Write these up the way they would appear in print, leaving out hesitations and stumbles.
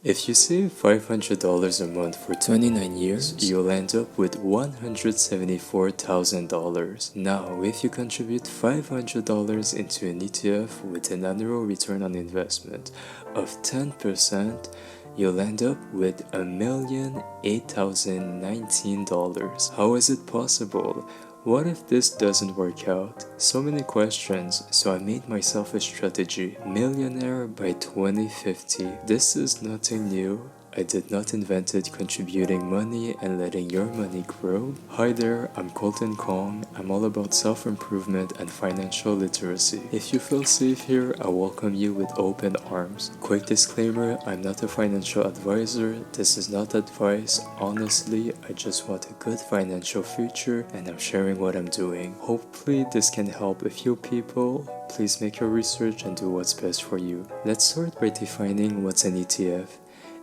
If you save $500 a month for 29 years, you'll end up with $174,000. Now, if you contribute $500 into an ETF with an annual return on investment of 10%, you'll end up with $1,008,019. How is it possible? What if this doesn't work out? So many questions, so I made myself a strategy. Millionaire by 2050. This is nothing new. I did not invent it. Contributing money and letting your money grow. Hi there, I'm Colton Kong. I'm all about self-improvement and financial literacy. If you feel safe here, I welcome you with open arms. Quick disclaimer, I'm not a financial advisor. This is not advice. Honestly, I just want a good financial future and I'm sharing what I'm doing. Hopefully this can help a few people. Please make your research and do what's best for you. Let's start by defining what's an ETF.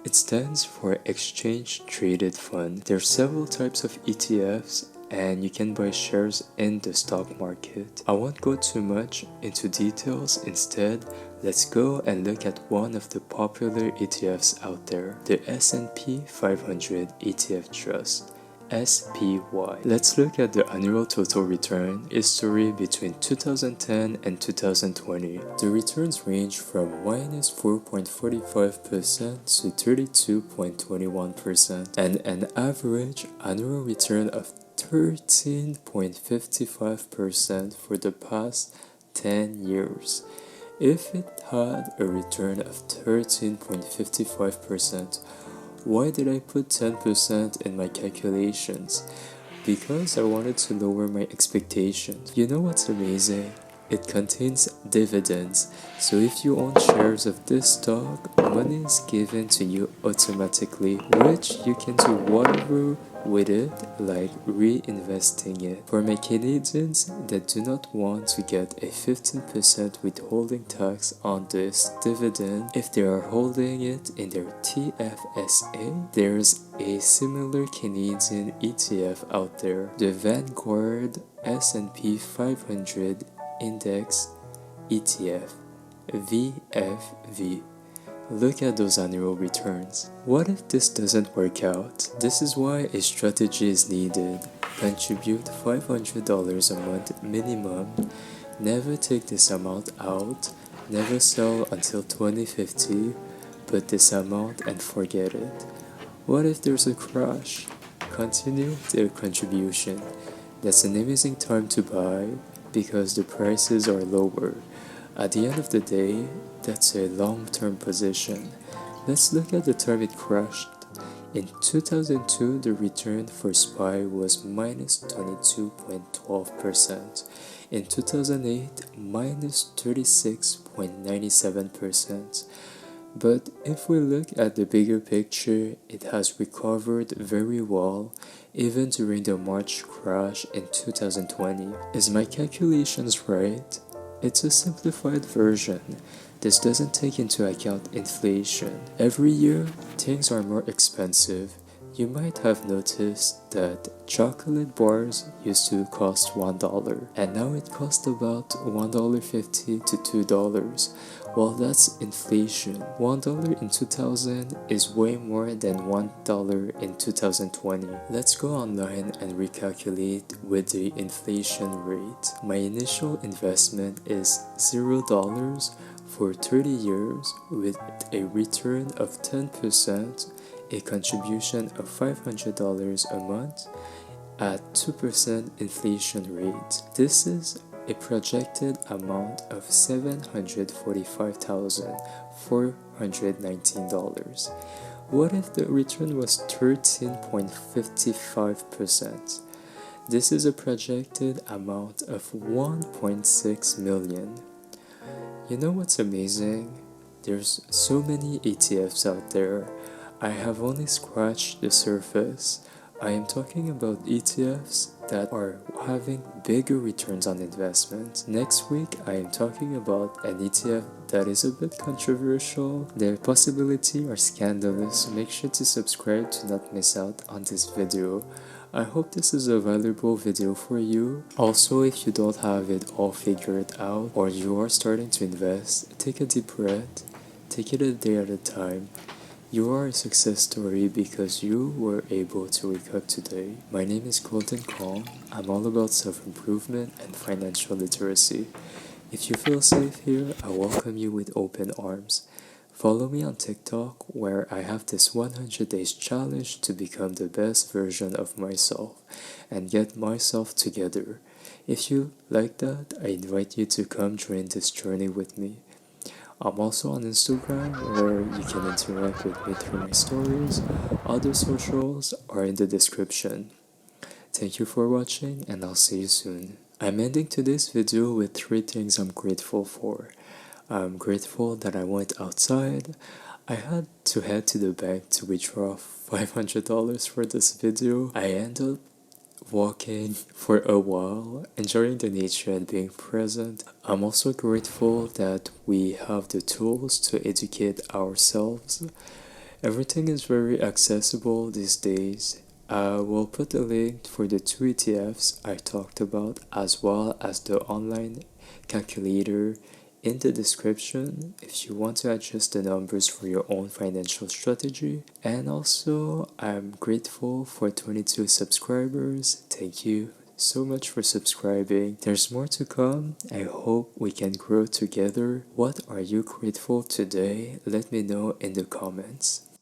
It stands for Exchange Traded Fund. There are several types of ETFs and you can buy shares in the stock market. I won't go too much into details. Instead, let's go and look at one of the popular ETFs out there, the S&P 500 ETF Trust. SPY. Let's look at the annual total return history between 2010 and 2020. The returns range from minus 4.45% to 32.21% and an average annual return of 13.55% for the past 10 years. If it had a return of 13.55%, why did I put 10% in my calculations? Because I wanted to lower my expectations. You know what's amazing? It contains dividends. So if you own shares of this stock, money is given to you automatically, which you can do whatever with it, like reinvesting it. For my Canadians that do not want to get a 15% withholding tax on this dividend, if they are holding it in their TFSA, there's a similar Canadian ETF out there, the Vanguard S&P 500 Index ETF, VFV. Look at those annual returns. What if this doesn't work out? This is why a strategy is needed. Contribute $500 a month minimum. Never take this amount out. Never sell until 2050. Put this amount and forget it. What if there's a crash? Continue the contribution. That's an amazing time to buy because the prices are lower. At the end of the day, that's a long-term position. Let's look at the time it crashed. In 2002, the return for SPY was minus 22.12%. In 2008, minus 36.97%. But if we look at the bigger picture, it has recovered very well even during the March crash in 2020. Is my calculations right? It's a simplified version. This doesn't take into account inflation. Every year, things are more expensive. You might have noticed that chocolate bars used to cost $1 and now it costs about $1.50 to $2. Well, that's inflation. $1 in 2000 is way more than $1 in 2020. Let's go online and recalculate with the inflation rate. My initial investment is $0 for 30 years with a return of 10%, a contribution of $500 a month at 2% inflation rate. This is a projected amount of $745,419. What if the return was 13.55%? This is a projected amount of $1.6 million. You know what's amazing? There's so many ETFs out there. I have only scratched the surface. I am talking about ETFs that are having bigger returns on investment. Next week, I am talking about an ETF that is a bit controversial. Their possibility are scandalous. Make sure to subscribe to not miss out on this video. I hope this is a valuable video for you. Also, if you don't have it all figured out or you are starting to invest, take a deep breath. Take it a day at a time. You are a success story because you were able to wake up today. My name is Colton Kong. I'm all about self-improvement and financial literacy. If you feel safe here, I welcome you with open arms. Follow me on TikTok where I have this 100 days challenge to become the best version of myself and get myself together. If you like that, I invite you to come join this journey with me. I'm also on Instagram where you can interact with me through my stories. Other socials are in the description. Thank you for watching and I'll see you soon. I'm ending today's video with 3 things I'm grateful for. I'm grateful that I went outside. I had to head to the bank to withdraw $500 for this video. I ended up walking for a while, enjoying the nature and being present. I'm also grateful that we have the tools to educate ourselves. Everything is very accessible these days. I will put the link for the 2 ETFs I talked about as well as the online calculator in the description if you want to adjust the numbers for your own financial strategy. And also, I'm grateful for 22 subscribers. Thank you so much for subscribing. There's more to come. I hope we can grow together. What are you grateful today? Let me know in the comments.